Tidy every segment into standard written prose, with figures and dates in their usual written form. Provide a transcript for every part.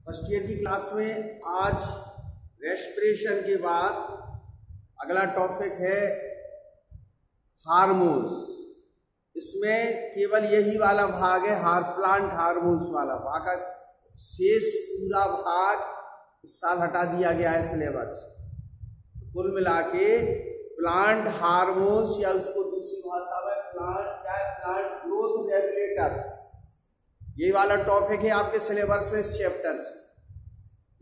First year की class में आज रेस्पिरेशन के बाद अगला टॉपिक है हार्मोन्स। इसमें केवल यही वाला भाग है प्लांट हार्मोन्स वाला भाग का शेष पूरा भाग इस साल हटा दिया गया है सिलेबस। कुल मिला के प्लांट हार्मोन्स या उसको दूसरी भाषा में प्लांट ग्रोथ रेगुलेटर्स, ये वाला टॉपिक है आपके सिलेबस में इस चैप्टर से।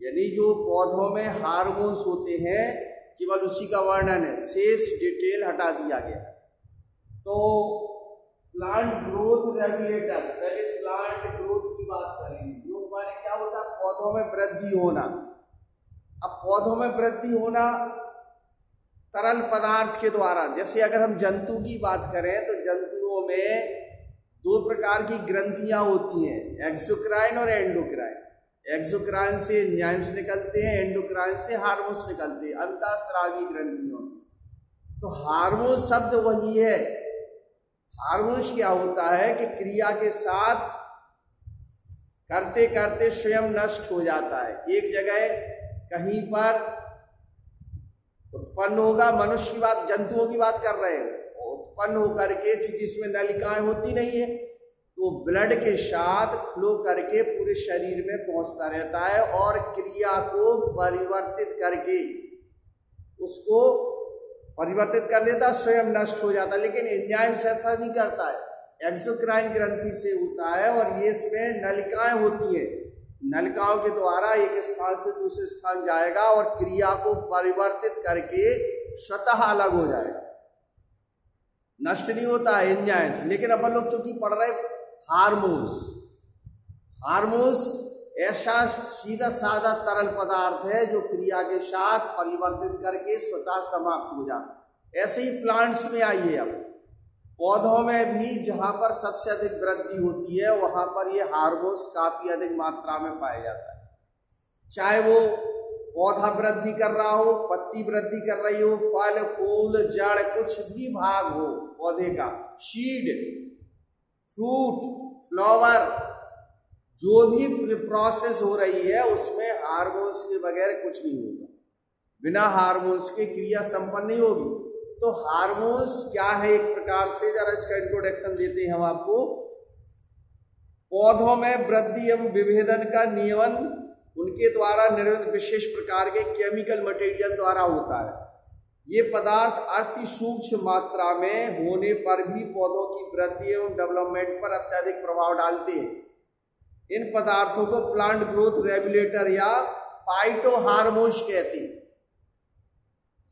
यानी जो पौधों में हार्मोन्स होते हैं केवल उसी का वर्णन है, शेष डिटेल हटा दिया गया। तो प्लांट ग्रोथ रेगुलेटर, पहले प्लांट ग्रोथ की बात करेंगे। ग्रोथ माने क्या होता है? पौधों में वृद्धि होना। अब पौधों में वृद्धि होना तरल पदार्थ के द्वारा। जैसे अगर हम जंतु की बात करें तो जंतुओं में दो प्रकार की ग्रंथियां होती हैं, एक्सोक्राइन और एंडोक्राइन। एक्सोक्राइन से एंजाइम्स निकलते हैं, एंडोक्राइन से हार्मोन्स निकलते हैं, अंतःस्रावी ग्रंथियों से। तो हार्मोन शब्द वही है। हार्मोन्स क्या होता है कि क्रिया के साथ करते करते स्वयं नष्ट हो जाता है। एक जगह कहीं पर उत्पन्न होगा, मनुष्य की बात, जंतुओं की बात कर रहे हैं, उत्पन्न होकर के चूंकि इसमें नलिकाएं होती नहीं है तो ब्लड के साथ फ्लो करके पूरे शरीर में पहुंचता रहता है और क्रिया को परिवर्तित करके उसको परिवर्तित कर देता, स्वयं नष्ट हो जाता। लेकिन एंजाइम ऐसा नहीं करता है, एक्सोक्राइन ग्रंथि से होता है और ये इसमें नलिकाएं होती हैं। नलिकाओं के द्वारा एक स्थान से दूसरे स्थान जाएगा और क्रिया को परिवर्तित करके स्वतः अलग हो जाएगा, नष्ट नहीं होता है एंजाइम्स। लेकिन अपन लोग चूंकि पढ़ रहे हार्मोन्स, हार्मोन्स ऐसा सीधा साधा तरल पदार्थ है जो क्रिया के साथ परिवर्तित करके स्वतः समाप्त हो जाता है। ऐसे ही प्लांट्स में आइए, अब पौधों में भी जहां पर सबसे अधिक वृद्धि होती है वहां पर ये हार्मोन्स काफी अधिक मात्रा में पाया जाता है। चाहे वो पौधा वृद्धि कर रहा हो, पत्ती वृद्धि कर रही हो, फल फूल जड़ कुछ भी भाग हो पौधे का, सीड, फ्रूट, फ्लावर, जो भी प्रोसेस हो रही है उसमें हार्मोन्स के बगैर कुछ नहीं होगा। बिना हार्मोन्स के क्रिया संपन्न नहीं होगी। तो हार्मोन्स क्या है एक प्रकार से, जरा इसका इंट्रोडक्शन देते हैं हम आपको। पौधों में वृद्धि एवं विभेदन का नियमन उनके द्वारा निर्मित विशेष प्रकार के केमिकल मटेरियल द्वारा होता है। ये पदार्थ अति सूक्ष्म मात्रा में होने पर भी पौधों की वृद्धि एवं डेवलपमेंट पर अत्यधिक प्रभाव डालते हैं। इन पदार्थों को प्लांट ग्रोथ रेगुलेटर या फाइटो हार्मोन्स कहते हैं।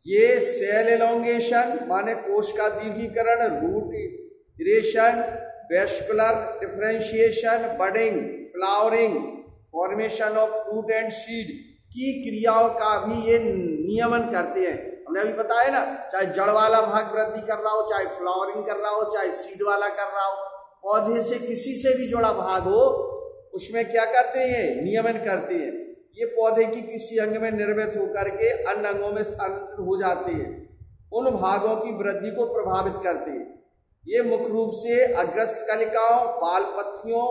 ये सेल एलोंगेशन माने कोश का दीर्घीकरण, रूट इरेशन, vascular differentiation, budding, flowering, formation of fruit and seed की क्रियाओं का भी ये नियमन करते हैं। हमने अभी बताया ना, चाहे जड़ वाला भाग वृद्धि कर रहा हो, चाहे फ्लावरिंग कर रहा हो, चाहे सीड वाला कर रहा हो, पौधे से किसी से भी जुड़ा भाग हो उसमें क्या करते हैं, नियमन करते हैं। ये पौधे की किसी अंग में निर्मित होकर के अन्य अंगों में स्थानांतरित हो जाते हैं, उन भागों की वृद्धि को प्रभावित करते हैं। ये मुख्य रूप से अग्रस्त कलिकाओं, बाल पत्तियों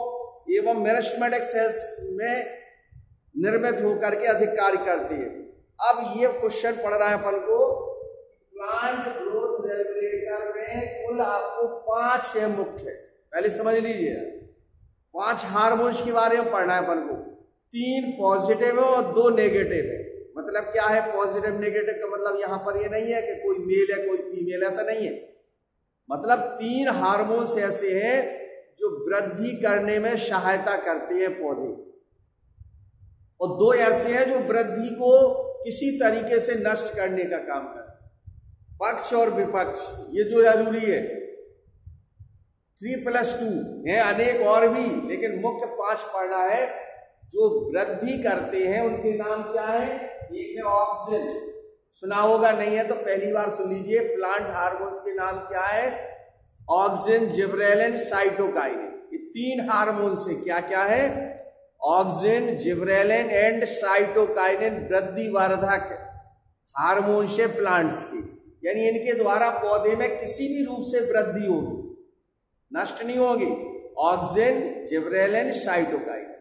एवं मेरिस्टेमेटिक सेल्स में निर्मित होकर के अधिक कार्य करते हैं। अब ये क्वेश्चन पढ़ रहा है अपन को, प्लांट ग्रोथ रेगुलेटर में कुल आपको 5 है मुख्य, पहले समझ लीजिए। 5 हार्मोन्स के बारे में पढ़ना है अपन को। 3 पॉजिटिव है और 2 नेगेटिव है। मतलब क्या है पॉजिटिव नेगेटिव का मतलब? यहां पर ये नहीं है कि कोई मेल है कोई फीमेल, ऐसा नहीं है। मतलब 3 हार्मोन्स ऐसे हैं जो वृद्धि करने में सहायता करते हैं पौधे, और 2 ऐसे हैं जो वृद्धि को किसी तरीके से नष्ट करने का काम करते हैं। पक्ष और विपक्ष, ये जो जरूरी है। 3+2 है, अनेक और भी, लेकिन मुख्य 5 पढ़ना है जो वृद्धि करते हैं। उनके नाम क्या है? एक है ऑक्सिन, सुना होगा, नहीं है तो पहली बार सुन लीजिए। प्लांट हार्मोन्स के नाम क्या है? Auxin, gibberellin, cytokinin. ये 3 हार्मोन्स है। क्या क्या है? ऑक्सिन, जिबरेलिन एंड साइटोकाइनिन वृद्धि वर्धक हार्मोन्स है प्लांट्स के। यानी इनके द्वारा पौधे में किसी भी रूप से वृद्धि होगी, नष्ट नहीं होगी। Auxin, gibberellin, cytokinin.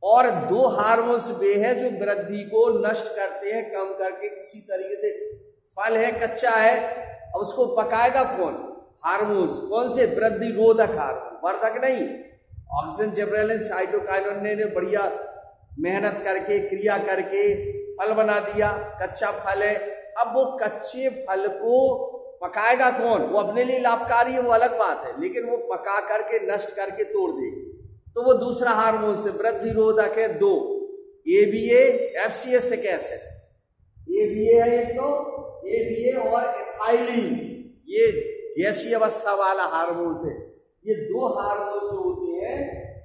और दो हार्मोन्स वे हैं जो वृद्धि को नष्ट करते हैं, कम करके किसी तरीके से। फल है, कच्चा है, अब उसको पकाएगा कौन? हार्मोन्स। कौन से? वृद्धि रोधक हार्मोन, वर्धक नहीं। ऑक्सीजन, जिबरेलिन, साइटोकाइनिन ने बढ़िया मेहनत करके, क्रिया करके फल बना दिया। कच्चा फल है, अब वो कच्चे फल को पकाएगा कौन? वो अपने लिए लाभकारी है, वो अलग बात है, लेकिन वो पका करके नष्ट करके तोड़ देगा, तो वो दूसरा हार्मोन से वृद्धि रोधक है। दो ABA, FCSic एसिड, ABA है एक, तो ABA और एथाइलिन, ये गैसीय अवस्था वाला हार्मोन से। ये दो हार्मोन जो होते हैं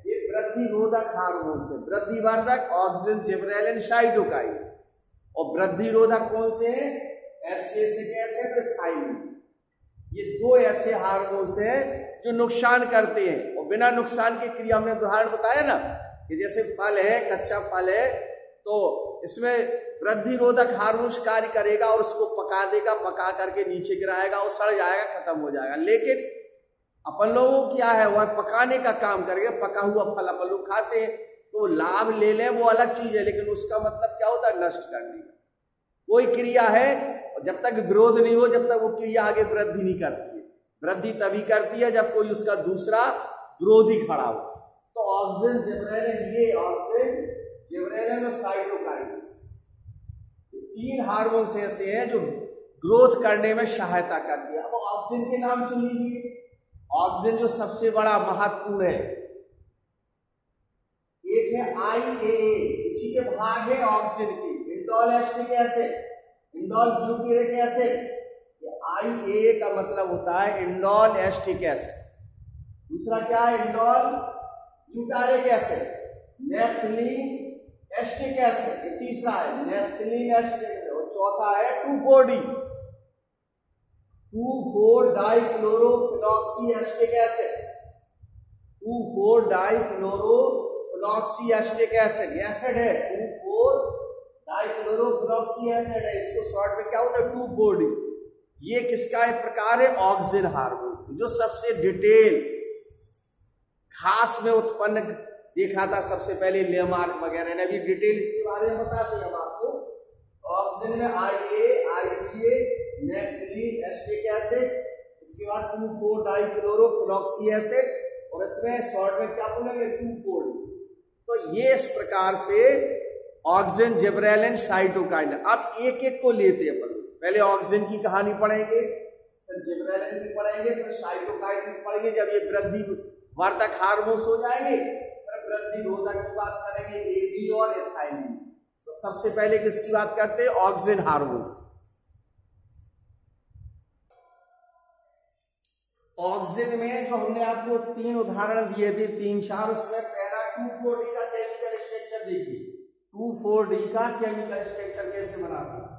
ये वृद्धि रोधक हार्मोन से। वृद्धि वर्धक ऑक्सीजन, जिबरेलिन, साइटोकाइन, और वृद्धि रोधक कौन से हैं? FCSic acid, ethylene. ये दो ऐसे हार्मोन हैं जो नुकसान करते हैं, और बिना नुकसान की क्रिया, हमने उदाहरण बताया ना कि जैसे फल है, कच्चा फल है, तो इसमें वृद्धि रोधक हार्मोन कार्य करेगा और उसको पका देगा, पका करके नीचे गिराएगा और सड़ जाएगा, खत्म हो जाएगा। लेकिन अपन लोगों को क्या है, वह पकाने का काम करेगा। पका हुआ फल अपन लोग खाते हैं, तो लाभ ले लें वो अलग चीज है, लेकिन उसका मतलब क्या होता है? नष्ट करने का। कोई क्रिया है, जब तक विरोध नहीं हो, जब तक वो क्रिया आगे वृद्धि नहीं करती है। वृद्धि तभी करती है जब कोई उसका दूसरा विरोधी खड़ा हो। तो ऑक्सीजन, जिबरेलिन, ये ऑक्सीजन, जिबरेलिन और साइटोकाइन, तीन हार्मोन ऐसे हैं जो ग्रोथ करने में सहायता करती है। अब ऑक्सीजन के नाम सुन लीजिए। ऑक्सीजन जो सबसे बड़ा महत्वपूर्ण है, एक है IAA, इसी के भाग है ऑक्सीजन की, indole acetic acid, indole butyric acid. IAA का मतलब होता है इंडोल एस्टिक एसिड। दूसरा क्या है? Indole butyric acid, naphthalene acetic acid, ये तीसरा है नेफ्थलीन एस्टिक, और चौथा है 2,4-D, two four dichlorophenoxy acetic acid, two four dichlorophenoxy acetic acid, acid है 2,4-डाइक्लोरोफिनॉक्सी एसिड है। इसको शॉर्ट में क्या होता है? 2,4-D। ये किसका एक प्रकार है? ऑक्सीजन हार्मोन, जो सबसे डिटेल खास में उत्पन्न देखा था सबसे पहले लेमार्क वगैरह ने। अभी डिटेल इसके बारे में बताते हैं हम आपको। ऑक्सीजन में IA, IBA, naphthalene acetic acid, इसके बाद 2,4-डाइक्लोरोफिनॉक्सी एसिड, और इसमें शॉर्ट में क्या बोलेंगे? 2,4-D। तो ये इस प्रकार से ऑक्सीजन, जिबरेलिन, साइटोकाइन। अब एक एक को लेते हैं अपन। पहले ऑक्सीजन की कहानी पढ़ेंगे, फिर जिबरेलिन की पढ़ेंगे, फिर साइटोकाइन की पढ़ेंगे। जब ये वृद्धि वर्धक हार्मोन्स हो जाएंगे, फिर वृद्धि रोधक की बात करेंगे, AB और एथाइलिन। तो सबसे पहले किसकी बात करते हैं? Oxygen hormones. ऑक्सीजन में जो हमने आपको तीन उदाहरण दिए थे, 3-4, उसमें पहला 2,4-D का केमिकल स्ट्रक्चर देखिए। 2,4-D का केमिकल स्ट्रक्चर कैसे बनाते हैं?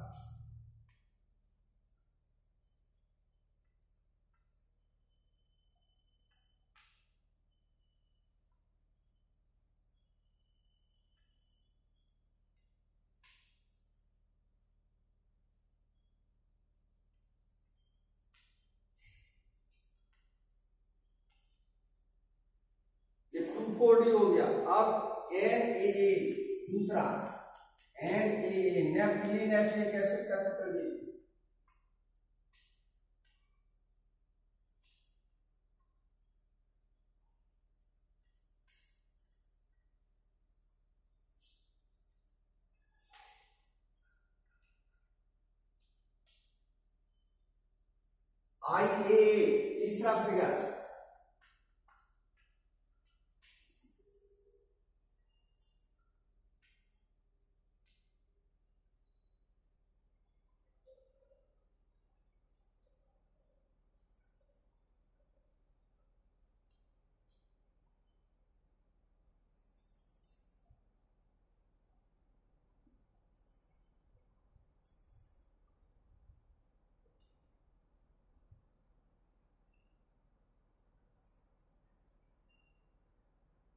ये 2,4-D हो गया। अब NAA, दूसरा NAA, नेफ्थलीन एस्टिक एसिड का चित्र देखिए। IAA, तीसरा फिगर।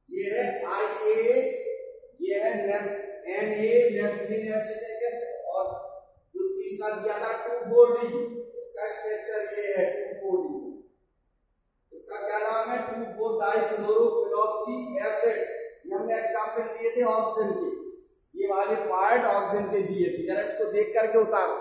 ये है IA, ये है NA, नेफ्थलीन एसिड एसिड, और जो तीसरा दिया था 2,4-D, इसका स्ट्रक्चर ये है 2,4-D। इसका क्या नाम है? 2,4-डाइक्लोरोफिनॉक्सी एसिड, ये हमने एग्जाम्पल दिए थे ऑक्सीजन के, ये वाले पार्ट ऑक्सीजन के दिए थे, जरा इसको देख करके उतारो।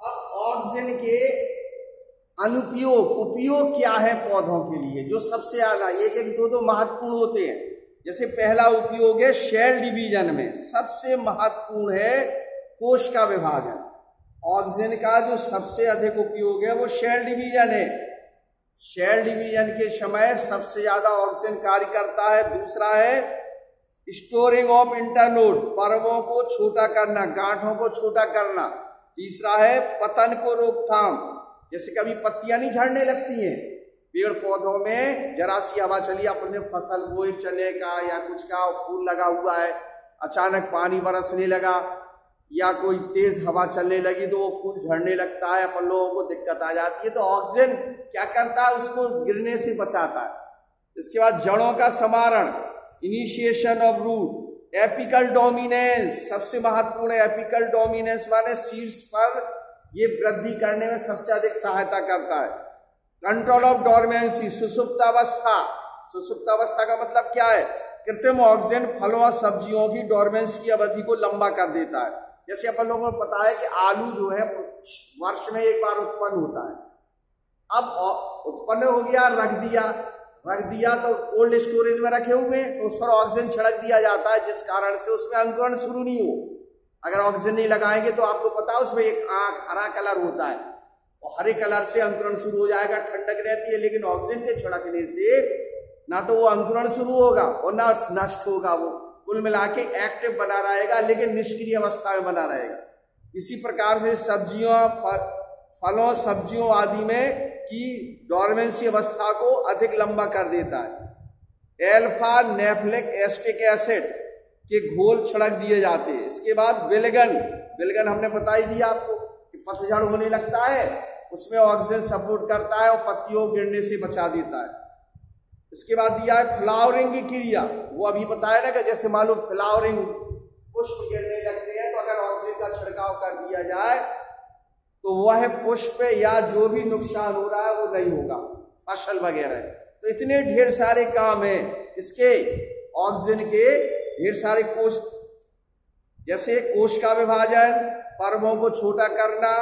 अब ऑक्सीजन के अनुपयोग, उपयोग क्या है पौधों के लिए, जो सबसे ज्यादा एक एक दो महत्वपूर्ण होते हैं। जैसे पहला उपयोग है सेल डिवीजन में, सबसे महत्वपूर्ण है कोश का विभाजन। ऑक्सीजन का जो सबसे अधिक उपयोग है वो सेल डिवीजन है। सेल डिवीजन के समय सबसे ज्यादा ऑक्सीजन कार्य करता है। दूसरा है स्टोरिंग ऑफ इंटरनोड, पर्वों को छोटा करना, गांठों को छोटा करना। तीसरा है पतन को रोकथाम, जैसे कभी पत्तियां नहीं झड़ने लगती हैं पेड़ पौधों में, जरा सी हवा चली, अपने फसल बोए चने का या कुछ का, फूल लगा हुआ है, अचानक पानी बरसने लगा या कोई तेज हवा चलने लगी तो वो फूल झड़ने लगता है, अपन लोगों को दिक्कत आ जाती है। तो ऑक्सीजन क्या करता है, उसको गिरने से बचाता है। इसके बाद जड़ों का समारण, initiation of root, apical dominance, सबसे महत्वपूर्ण है एपिकल डोमिनेंस, माने शीर्ष पर ये वृद्धि करने में सबसे अधिक सहायता करता है। कंट्रोल ऑफ डोरमेंसी, सुसुप्तावस्था, सुसुप्तावस्था का मतलब क्या है, कृत्रिम ऑक्सीजन फलों और सब्जियों की डोरमेंस की अवधि को लंबा कर देता है। जैसे अपन लोगों को पता है कि आलू जो है वर्ष में एक बार उत्पन्न होता है, अब उत्पन्न हो गया, रख दिया तो कोल्ड स्टोरेज में रखे हुए तो उस पर ऑक्सीजन छिड़क दिया जाता है, जिस कारण से उसमें अंकुरण शुरू नहीं हो। अगर ऑक्सीजन नहीं लगाएंगे तो आपको पता है उसमें एक आंख हरा कलर होता है और हरे कलर से अंकुरण शुरू हो जाएगा, ठंडक रहती है। लेकिन ऑक्सीजन के छिड़कने से ना तो वो अंकुरण शुरू होगा और ना नष्ट होगा, वो कुल मिला के एक्टिव बना रहेगा लेकिन निष्क्रिय अवस्था में बना रहेगा। इसी प्रकार से सब्जियों, फलों, सब्जियों आदि में की डोरमेंसी अवस्था को अधिक लंबा कर देता है। एल्फा नेफ्लिक एसिटिक एसिड के घोल छिड़क दिए जाते हैं। इसके बाद विलगन हमने बता ही दिया आपको कि पतझड़ होने लगता है, उसमें ऑक्सीजन सपोर्ट करता है और पत्तियों गिरने से बचा देता है। इसके बाद दिया है फ्लावरिंग की क्रिया, वो अभी बताया ना कि जैसे मालूम फ्लावरिंग, पुष्प गिरने लगते हैं तो अगर ऑक्सीजन का छिड़काव कर दिया जाए तो वह पुष्प या जो भी नुकसान हो रहा है वो नहीं होगा, फसल वगैरह। तो इतने ढेर सारे काम हैं इसके ऑक्सीजन के, ढेर सारे कोश, जैसे कोश का विभाजन, पर्वों को छोटा करना,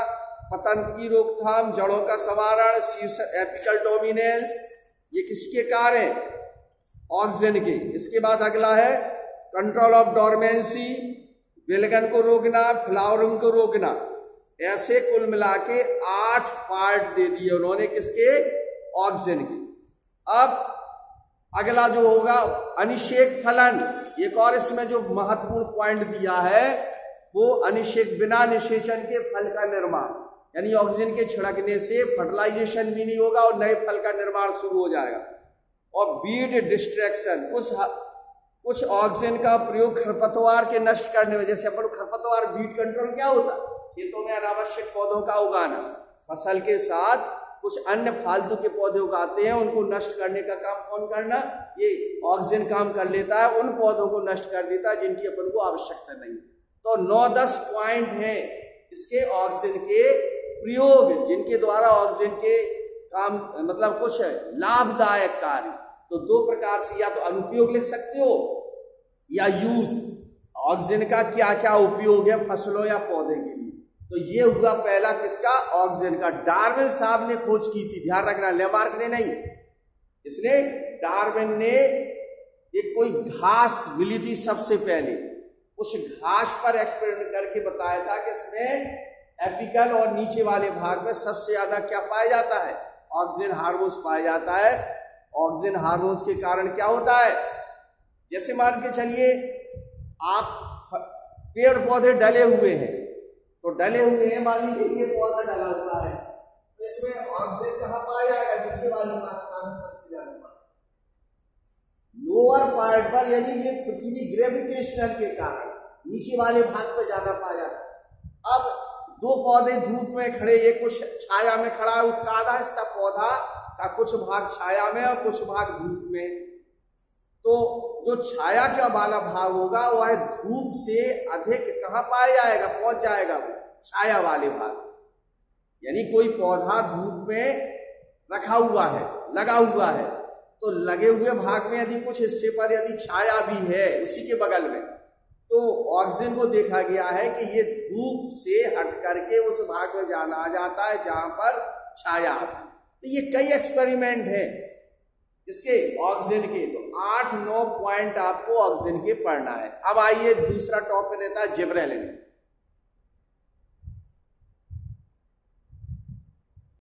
पतन की रोकथाम, जड़ों का संवारण, शीर्ष एपिकल डोमिनेंस, ये किसके कार्य हैं, ऑक्सीजन के। इसके बाद अगला है कंट्रोल ऑफ डोरमेंसी, विलगन को रोकना, फ्लावरिंग को रोकना। ऐसे कुल मिला के 8 पार्ट दे दिए उन्होंने किसके, ऑक्सीजन के। अब अगला जो होगा अनिषेक फलन, एक और इसमें जो महत्वपूर्ण पॉइंट दिया है वो अनिषेक, बिना निषेचन के फल का निर्माण, यानी ऑक्सीजन के छिड़कने से फर्टिलाइजेशन भी नहीं होगा और नए फल का निर्माण शुरू हो जाएगा। और बीड डिस्ट्रैक्शन, कुछ ऑक्सीजन का प्रयोग खरपतवार के नष्ट करने में, जैसे अपन खरपतवार, बीड कंट्रोल क्या होता है, खेतों में अनावश्यक पौधों का उगाना, फसल के साथ कुछ अन्य फालतू के पौधे उगाते हैं, उनको नष्ट करने का काम कौन करना, ये ऑक्सीजन काम कर लेता है, उन पौधों को नष्ट कर देता है जिनकी अपन को आवश्यकता नहीं। तो 9-10 पॉइंट हैं इसके ऑक्सीजन के प्रयोग, जिनके द्वारा ऑक्सीजन के काम, मतलब कुछ लाभदायक कार्य। तो 2 प्रकार से, या तो अनुपयोग लिख सकते हो या यूज, ऑक्सीजन का क्या क्या उपयोग है फसलों या पौधे के लिए। तो ये हुआ पहला किसका, ऑक्सीजन का। डार्विन साहब ने खोज की थी, ध्यान रखना, लेमार्क ने नहीं, इसने, डार्विन ने एक कोई घास मिली थी सबसे पहले, उस घास पर एक्सपेरिमेंट करके बताया था कि इसमें एपिकल और नीचे वाले भाग में सबसे ज्यादा क्या पाया जाता है, ऑक्सीजन हार्मोन्स पाया जाता है। ऑक्सीजन हार्मोन्स के कारण क्या होता है, जैसे मान के चलिए आप पेड़ पौधे डले हुए हैं, तो डले हुए हैं, मान लीजिए ये पौधा डला हुआ है, तो इसमें ऑक्सीजन कहाँ पाया जाएगा, नीचे वाली मात्रा में सबसे ज्यादा, लोअर पार्ट पर, यानी ये पृथ्वी ग्रेविटेशनल के कारण नीचे वाले भाग पर ज्यादा पाया जाता है। अब 2 पौधे धूप में खड़े, एक कुछ छाया में खड़ा है, उसका आधा हिस्सा पौधा का कुछ भाग छाया में और कुछ भाग धूप में, तो जो छाया का वाला भाग होगा वह धूप से अधिक कहाँ पाया जाएगा, पहुंच जाएगा वो छाया वाले भाग। यानी कोई पौधा धूप में रखा हुआ है, लगा हुआ है, तो लगे हुए भाग में यदि कुछ हिस्से पर यदि छाया भी है उसी के बगल में, तो ऑक्सीजन को देखा गया है कि ये धूप से हट करके उस भाग में जाना जाता है जहां पर छाया है। तो ये कई एक्सपेरिमेंट हैं इसके ऑक्सीजन के, तो 8-9 पॉइंट आपको ऑक्सीजन के पढ़ना है। अब आइए दूसरा टॉपिक रहता है जिबरेलिन।